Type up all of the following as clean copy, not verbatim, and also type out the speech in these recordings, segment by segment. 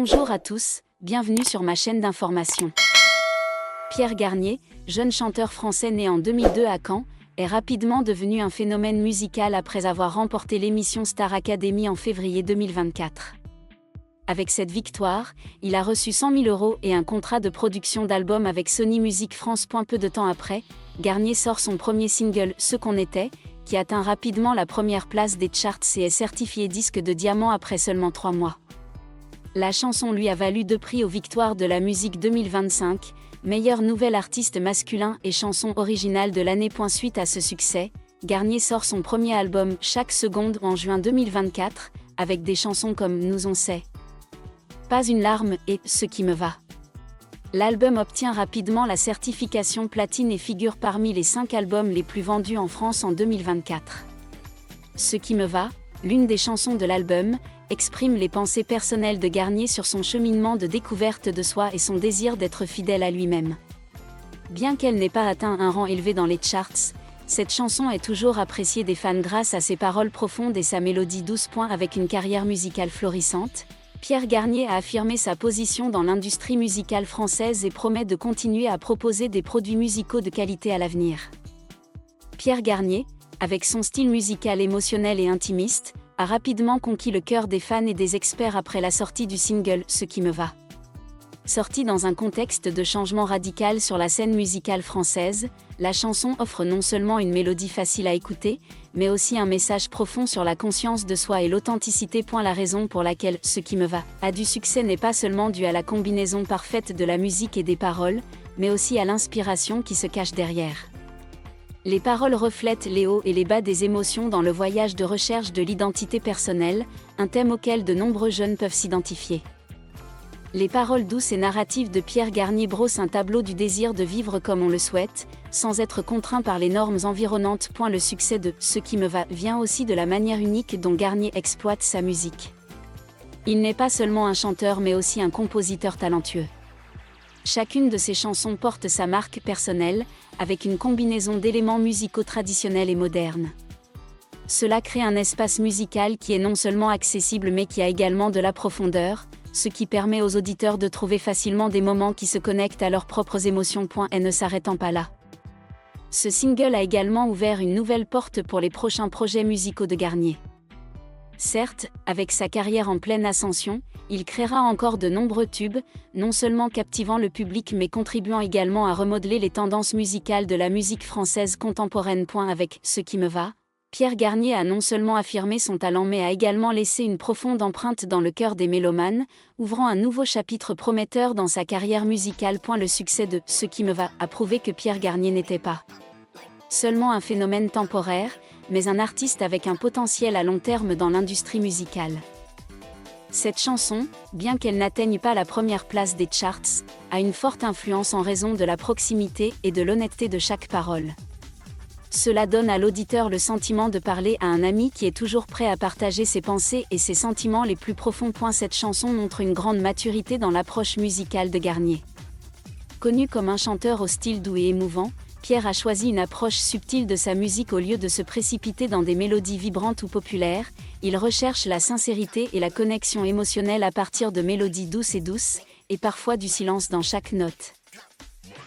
Bonjour à tous, bienvenue sur ma chaîne d'information. Pierre Garnier, jeune chanteur français né en 2002 à Caen, est rapidement devenu un phénomène musical après avoir remporté l'émission Star Academy en février 2024. Avec cette victoire, il a reçu 100 000 € et un contrat de production d'album avec Sony Music France. Peu de temps après, Garnier sort son premier single « Ce qu'on était », qui atteint rapidement la première place des charts et est certifié disque de diamant après seulement 3 mois. La chanson lui a valu 2 prix aux Victoires de la musique 2025, meilleur nouvel artiste masculin et chanson originale de l'année. Suite à ce succès, Garnier sort son premier album Chaque seconde en juin 2024, avec des chansons comme Nous on sait, Pas une larme et Ce qui me va. L'album obtient rapidement la certification platine et figure parmi les 5 albums les plus vendus en France en 2024. Ce qui me va, l'une des chansons de l'album, exprime les pensées personnelles de Garnier sur son cheminement de découverte de soi et son désir d'être fidèle à lui-même. Bien qu'elle n'ait pas atteint un rang élevé dans les charts, cette chanson est toujours appréciée des fans grâce à ses paroles profondes et sa mélodie douce. Avec une carrière musicale florissante, Pierre Garnier a affirmé sa position dans l'industrie musicale française et promet de continuer à proposer des produits musicaux de qualité à l'avenir. Pierre Garnier, avec son style musical émotionnel et intimiste, a rapidement conquis le cœur des fans et des experts après la sortie du single « Ce qui me va ». Sortie dans un contexte de changement radical sur la scène musicale française, la chanson offre non seulement une mélodie facile à écouter, mais aussi un message profond sur la conscience de soi et l'authenticité. La raison pour laquelle « Ce qui me va » a du succès n'est pas seulement due à la combinaison parfaite de la musique et des paroles, mais aussi à l'inspiration qui se cache derrière. Les paroles reflètent les hauts et les bas des émotions dans le voyage de recherche de l'identité personnelle, un thème auquel de nombreux jeunes peuvent s'identifier. Les paroles douces et narratives de Pierre Garnier brossent un tableau du désir de vivre comme on le souhaite, sans être contraint par les normes environnantes. Le succès de « Ce qui me va » vient aussi de la manière unique dont Garnier exploite sa musique. Il n'est pas seulement un chanteur mais aussi un compositeur talentueux. Chacune de ses chansons porte sa marque personnelle, avec une combinaison d'éléments musicaux traditionnels et modernes. Cela crée un espace musical qui est non seulement accessible mais qui a également de la profondeur, ce qui permet aux auditeurs de trouver facilement des moments qui se connectent à leurs propres émotions. Et ne s'arrêtant pas là. Ce single a également ouvert une nouvelle porte pour les prochains projets musicaux de Garnier. Certes, avec sa carrière en pleine ascension, il créera encore de nombreux tubes, non seulement captivant le public mais contribuant également à remodeler les tendances musicales de la musique française contemporaine. Avec « Ce qui me va », Pierre Garnier a non seulement affirmé son talent mais a également laissé une profonde empreinte dans le cœur des mélomanes, ouvrant un nouveau chapitre prometteur dans sa carrière musicale. Le succès de « Ce qui me va » a prouvé que Pierre Garnier n'était pas seulement un phénomène temporaire, mais un artiste avec un potentiel à long terme dans l'industrie musicale. Cette chanson, bien qu'elle n'atteigne pas la première place des charts, a une forte influence en raison de la proximité et de l'honnêteté de chaque parole. Cela donne à l'auditeur le sentiment de parler à un ami qui est toujours prêt à partager ses pensées et ses sentiments les plus profonds. Cette chanson montre une grande maturité dans l'approche musicale de Garnier. Connu comme un chanteur au style doux et émouvant, Pierre a choisi une approche subtile de sa musique au lieu de se précipiter dans des mélodies vibrantes ou populaires. Il recherche la sincérité et la connexion émotionnelle à partir de mélodies douces, et parfois du silence dans chaque note.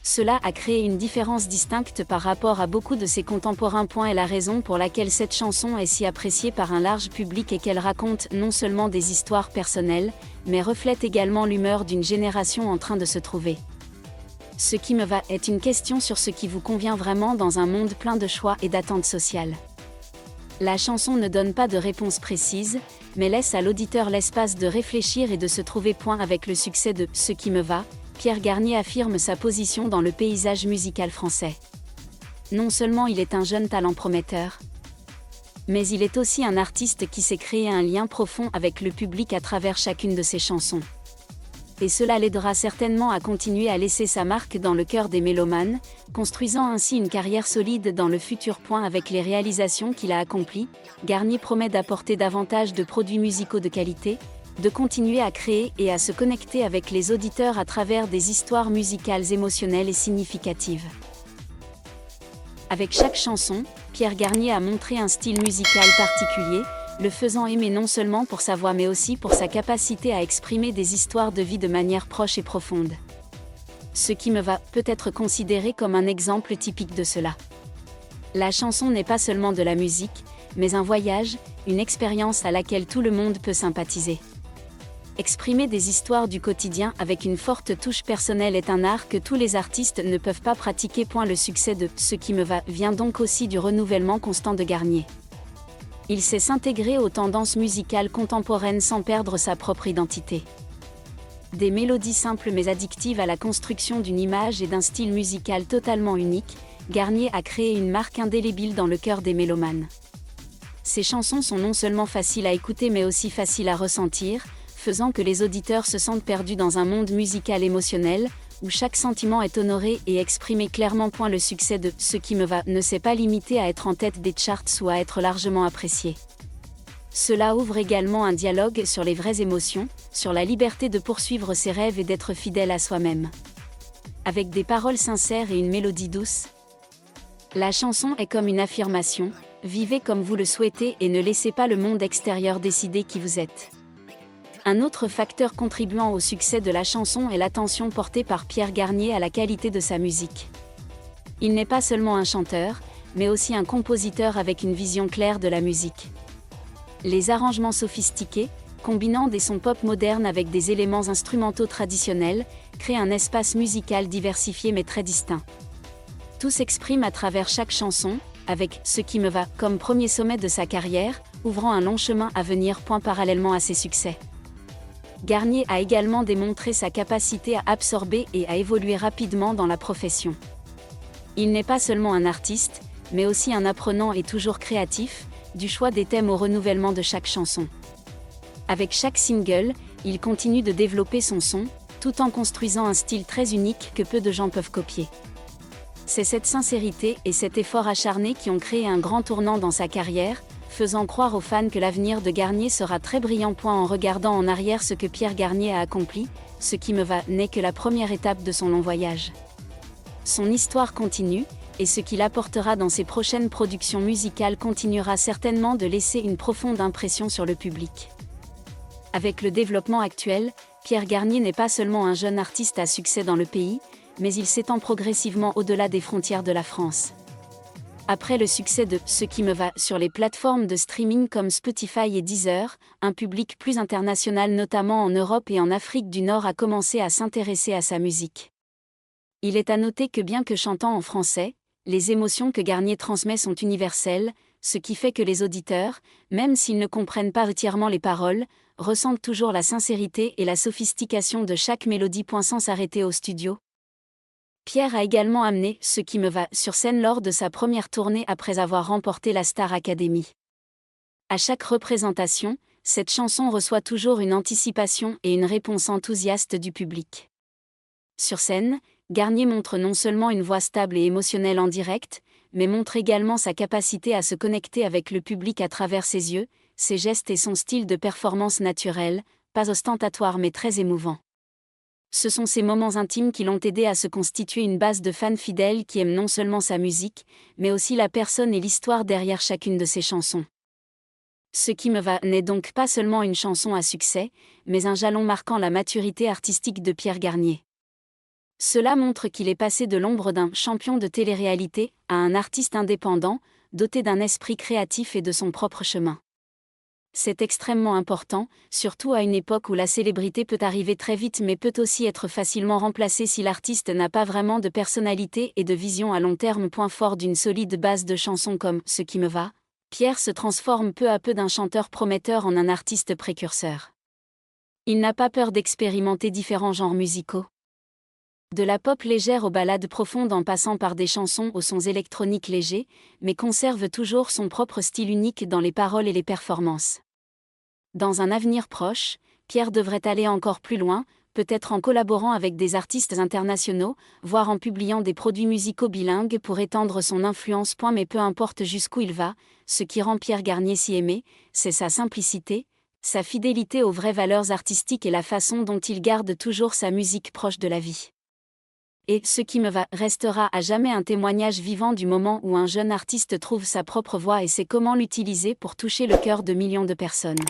Cela a créé une différence distincte par rapport à beaucoup de ses contemporains. Et la raison pour laquelle cette chanson est si appréciée par un large public est qu'elle raconte non seulement des histoires personnelles, mais reflète également l'humeur d'une génération en train de se trouver. Ce qui me va est une question sur ce qui vous convient vraiment dans un monde plein de choix et d'attentes sociales. La chanson ne donne pas de réponse précise, mais laisse à l'auditeur l'espace de réfléchir et de se trouver. Avec le succès de « Ce qui me va », Pierre Garnier affirme sa position dans le paysage musical français. Non seulement il est un jeune talent prometteur, mais il est aussi un artiste qui sait créer un lien profond avec le public à travers chacune de ses chansons. Et cela l'aidera certainement à continuer à laisser sa marque dans le cœur des mélomanes, construisant ainsi une carrière solide dans le futur. Avec les réalisations qu'il a accomplies, Garnier promet d'apporter davantage de produits musicaux de qualité, de continuer à créer et à se connecter avec les auditeurs à travers des histoires musicales émotionnelles et significatives. Avec chaque chanson, Pierre Garnier a montré un style musical particulier, le faisant aimer non seulement pour sa voix mais aussi pour sa capacité à exprimer des histoires de vie de manière proche et profonde. Ce qui me va peut être considéré comme un exemple typique de cela. La chanson n'est pas seulement de la musique, mais un voyage, une expérience à laquelle tout le monde peut sympathiser. Exprimer des histoires du quotidien avec une forte touche personnelle est un art que tous les artistes ne peuvent pas pratiquer. Le succès de « Ce qui me va » vient donc aussi du renouvellement constant de Garnier. Il sait s'intégrer aux tendances musicales contemporaines sans perdre sa propre identité. Des mélodies simples mais addictives à la construction d'une image et d'un style musical totalement unique, Garnier a créé une marque indélébile dans le cœur des mélomanes. Ses chansons sont non seulement faciles à écouter mais aussi faciles à ressentir, faisant que les auditeurs se sentent perdus dans un monde musical émotionnel, où chaque sentiment est honoré et exprimé clairement. Le succès de « Ce qui me va » ne s'est pas limité à être en tête des charts ou à être largement apprécié. Cela ouvre également un dialogue sur les vraies émotions, sur la liberté de poursuivre ses rêves et d'être fidèle à soi-même. Avec des paroles sincères et une mélodie douce, la chanson est comme une affirmation, vivez comme vous le souhaitez et ne laissez pas le monde extérieur décider qui vous êtes. Un autre facteur contribuant au succès de la chanson est l'attention portée par Pierre Garnier à la qualité de sa musique. Il n'est pas seulement un chanteur, mais aussi un compositeur avec une vision claire de la musique. Les arrangements sophistiqués, combinant des sons pop modernes avec des éléments instrumentaux traditionnels, créent un espace musical diversifié mais très distinct. Tout s'exprime à travers chaque chanson, avec « Ce qui me va » comme premier sommet de sa carrière, ouvrant un long chemin à venir. Parallèlement à ses succès, Garnier a également démontré sa capacité à absorber et à évoluer rapidement dans la profession. Il n'est pas seulement un artiste, mais aussi un apprenant et toujours créatif, du choix des thèmes au renouvellement de chaque chanson. Avec chaque single, il continue de développer son son, tout en construisant un style très unique que peu de gens peuvent copier. C'est cette sincérité et cet effort acharné qui ont créé un grand tournant dans sa carrière, faisant croire aux fans que l'avenir de Garnier sera très brillant. En regardant en arrière ce que Pierre Garnier a accompli, Ce qui me va n'est que la première étape de son long voyage. Son histoire continue, et ce qu'il apportera dans ses prochaines productions musicales continuera certainement de laisser une profonde impression sur le public. Avec le développement actuel, Pierre Garnier n'est pas seulement un jeune artiste à succès dans le pays, mais il s'étend progressivement au-delà des frontières de la France. Après le succès de « Ce qui me va » sur les plateformes de streaming comme Spotify et Deezer, un public plus international notamment en Europe et en Afrique du Nord a commencé à s'intéresser à sa musique. Il est à noter que bien que chantant en français, les émotions que Garnier transmet sont universelles, ce qui fait que les auditeurs, même s'ils ne comprennent pas entièrement les paroles, ressentent toujours la sincérité et la sophistication de chaque mélodie. Sans s'arrêter au studio, Pierre a également amené « Ce qui me va » sur scène lors de sa première tournée après avoir remporté la Star Academy. À chaque représentation, cette chanson reçoit toujours une anticipation et une réponse enthousiaste du public. Sur scène, Garnier montre non seulement une voix stable et émotionnelle en direct, mais montre également sa capacité à se connecter avec le public à travers ses yeux, ses gestes et son style de performance naturel, pas ostentatoire mais très émouvant. Ce sont ces moments intimes qui l'ont aidé à se constituer une base de fans fidèles qui aiment non seulement sa musique, mais aussi la personne et l'histoire derrière chacune de ses chansons. Ce qui me va n'est donc pas seulement une chanson à succès, mais un jalon marquant la maturité artistique de Pierre Garnier. Cela montre qu'il est passé de l'ombre d'un champion de télé-réalité à un artiste indépendant, doté d'un esprit créatif et de son propre chemin. C'est extrêmement important, surtout à une époque où la célébrité peut arriver très vite mais peut aussi être facilement remplacée si l'artiste n'a pas vraiment de personnalité et de vision à long terme. Fort d'une solide base de chansons comme « Ce qui me va », Pierre se transforme peu à peu d'un chanteur prometteur en un artiste précurseur. Il n'a pas peur d'expérimenter différents genres musicaux. De la pop légère aux ballades profondes en passant par des chansons aux sons électroniques légers, mais conserve toujours son propre style unique dans les paroles et les performances. Dans un avenir proche, Pierre devrait aller encore plus loin, peut-être en collaborant avec des artistes internationaux, voire en publiant des produits musicaux bilingues pour étendre son influence. Mais peu importe jusqu'où il va, ce qui rend Pierre Garnier si aimé, c'est sa simplicité, sa fidélité aux vraies valeurs artistiques et la façon dont il garde toujours sa musique proche de la vie. Et Ce qui me va restera à jamais un témoignage vivant du moment où un jeune artiste trouve sa propre voix et sait comment l'utiliser pour toucher le cœur de millions de personnes.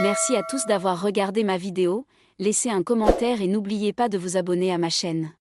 Merci à tous d'avoir regardé ma vidéo, laissez un commentaire et n'oubliez pas de vous abonner à ma chaîne.